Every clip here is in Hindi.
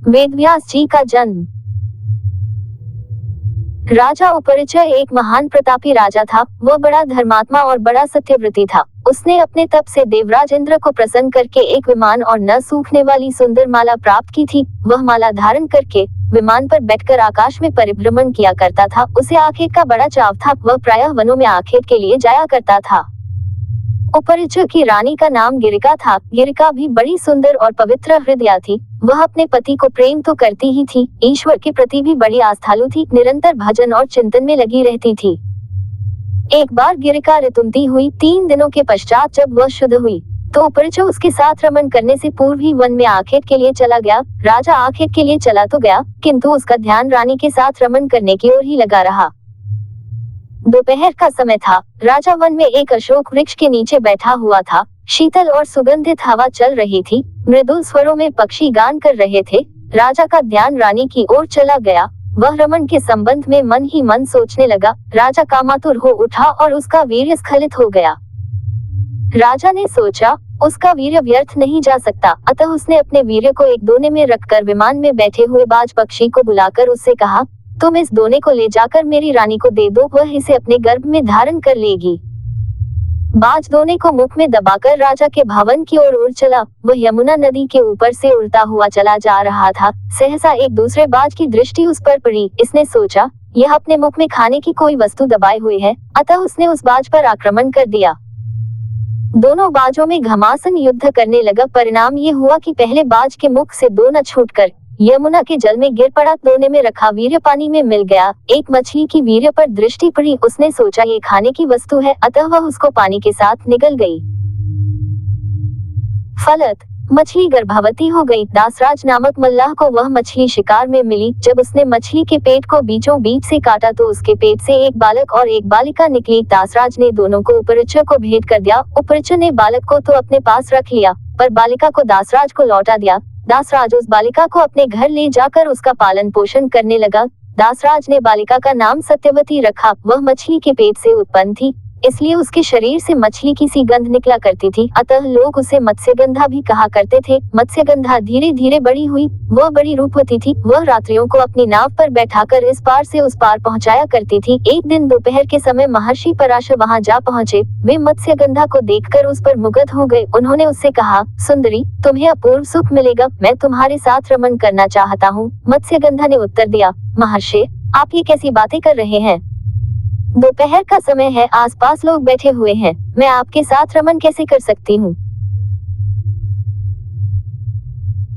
वेदव्यास जी का जन्म। राजा उपरिचय एक महान प्रतापी राजा था। वह बड़ा धर्मात्मा और बड़ा सत्यव्रती था। उसने अपने तप से देवराज इंद्र को प्रसन्न करके एक विमान और न सूखने वाली सुंदर माला प्राप्त की थी। वह माला धारण करके विमान पर बैठकर आकाश में परिभ्रमण किया करता था। उसे आखेट का बड़ा चाव था। वह प्रायः वनों में आखेट के लिए जाया करता था। उपरिचय की रानी का नाम गिरिका था। गिरिका भी बड़ी सुंदर और पवित्र हृदया थी। वह अपने पति को प्रेम तो करती ही थी, ईश्वर के प्रति भी बड़ी आस्थालु थी। निरंतर भजन और चिंतन में लगी रहती थी। एक बार गिरिका ऋतुमती हुई। 3 दिनों के पश्चात जब वह शुद्ध हुई तो उपरिचय उसके साथ रमन करने से पूर्व ही वन में आखेट के लिए चला गया। राजा आखेट के लिए चला तो गया, किंतु उसका ध्यान रानी के साथ रमन करने की ओर ही लगा रहा। दोपहर का समय था। राजा वन में एक अशोक वृक्ष के नीचे बैठा हुआ था। शीतल और सुगंधित हवा चल रही थी। मृदुल स्वरों में पक्षी गान कर रहे थे। राजा का ध्यान रानी की ओर चला गया। वह रमन के संबंध में मन ही मन सोचने लगा। राजा कामातुर हो उठा और उसका वीर्य स्खलित हो गया। राजा ने सोचा, उसका वीर्य व्यर्थ नहीं जा सकता। अतः उसने अपने वीर्य को एक दोने में रखकर विमान में बैठे हुए बाज पक्षी को बुलाकर उससे कहा, तुम इस दोने को ले जाकर मेरी रानी को दे दो, वह इसे अपने गर्भ में धारण कर लेगी। बाज दोने को मुख में दबाकर राजा के भवन की ओर उड़ चला। वह यमुना नदी के ऊपर से उड़ता हुआ चला जा रहा था। सहसा एक दूसरे बाज की दृष्टि उस पर पड़ी। इसने सोचा, यह अपने मुख में खाने की कोई वस्तु दबाए हुए है। अतः उसने उस बाज पर आक्रमण कर दिया। दोनों बाजों में घमासान युद्ध करने लगा। परिणाम ये हुआ कि पहले बाज के मुख से दोना छूटकर यमुना के जल में गिर पड़ा। दोने में रखा वीर्य पानी में मिल गया। एक मछली की वीर्य पर दृष्टि पड़ी। उसने सोचा ये खाने की वस्तु है, अतः वह उसको पानी के साथ निगल गई। फलत मछली गर्भवती हो गई। दासराज नामक मल्लाह को वह मछली शिकार में मिली। जब उसने मछली के पेट को बीचों बीच से काटा तो उसके पेट से एक बालक और एक बालिका निकली। दासराज ने दोनों को उपरिचय को भेंट कर दिया। उपरिचय ने बालक को तो अपने पास रख लिया, पर बालिका को दासराज को लौटा दिया। दासराज उस बालिका को अपने घर ले जाकर उसका पालन पोषण करने लगा। दासराज ने बालिका का नाम सत्यवती रखा। वह मछली के पेट से उत्पन्न थी, इसलिए उसके शरीर से मछली की सी गंध निकला करती थी। अतः लोग उसे मत्स्यगंधा भी कहा करते थे। मत्स्यगंधा धीरे धीरे बड़ी हुई। वह बड़ी रूपवती थी। वह रात्रियों को अपनी नाव पर बैठाकर इस पार से उस पार पहुंचाया करती थी। एक दिन दोपहर के समय महर्षि पराशर वहां जा पहुंचे। वे मत्स्यगंधा को देखकर उस पर मुग्ध हो गए। उन्होंने उससे कहा, सुंदरी, तुम्हें अपूर्व सुख मिलेगा। मैं तुम्हारे साथ रमन करना चाहता हूँ। मत्स्यगंधा ने उत्तर दिया, महर्षि, आप ये कैसी बातें कर रहे हैं? दोपहर का समय है, आसपास लोग बैठे हुए हैं। मैं आपके साथ रमन कैसे कर सकती हूँ?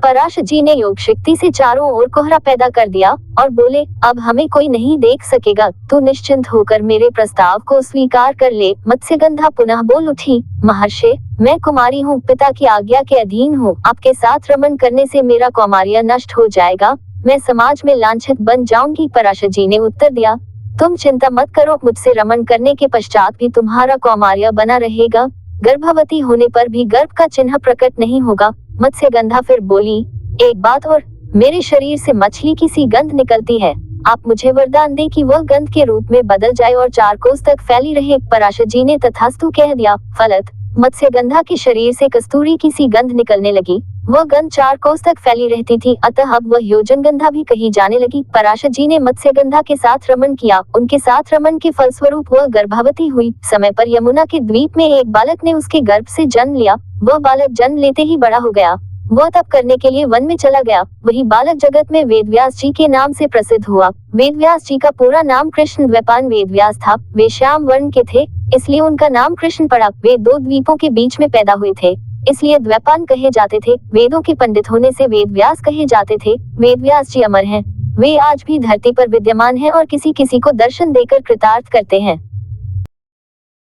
पराशर जी ने योग शक्ति से चारों ओर कोहरा पैदा कर दिया और बोले, अब हमें कोई नहीं देख सकेगा। तू निश्चिंत होकर मेरे प्रस्ताव को स्वीकार कर ले। मत्स्यगंधा पुनः बोल उठी, महर्षि, मैं कुमारी हूँ, पिता की आज्ञा के अधीन हूँ। आपके साथ रमन करने से मेरा कौमार्य नष्ट हो जाएगा। मैं समाज में लांछित बन जाऊंगी। पराशर जी ने उत्तर दिया, तुम चिंता मत करो, मुझसे रमन करने के पश्चात भी तुम्हारा कौमार्य बना रहेगा। गर्भवती होने पर भी गर्भ का चिन्ह प्रकट नहीं होगा। मत्स्यगंधा फिर बोली, एक बात और, मेरे शरीर से मछली की सी गंध निकलती है। आप मुझे वरदान दें कि वह गंध के रूप में बदल जाए और 4 कोस तक फैली रहे। पराशर जी ने तथास्तु कह दिया। फलत मत्स्यगंधा के शरीर से कस्तूरी की सी गंध निकलने लगी। वह गंध 4 कोस तक फैली रहती थी, अतः अब वह योजनगंधा भी कही जाने लगी। पराशर जी ने मत्स्यगंधा के साथ रमन किया। उनके साथ रमन के फलस्वरूप वह गर्भवती हुई। समय पर यमुना के द्वीप में एक बालक ने उसके गर्भ से जन्म लिया। वह बालक जन्म लेते ही बड़ा हो गया। वह तप करने के लिए वन में चला गया। वही बालक जगत में वेदव्यास जी के नाम से प्रसिद्ध हुआ। वेदव्यास जी का पूरा नाम कृष्ण द्वैपायन वेदव्यास था। वे श्याम वर्ण के थे, इसलिए उनका नाम कृष्ण पड़ा। वे 2 द्वीपों के बीच में पैदा हुए थे, इसलिए द्वैपायन कहे जाते थे। वेदों के पंडित होने से वेदव्यास कहे जाते थे। वेदव्यास जी अमर हैं। वे आज भी धरती पर विद्यमान हैं और किसी किसी को दर्शन देकर कृतार्थ करते हैं।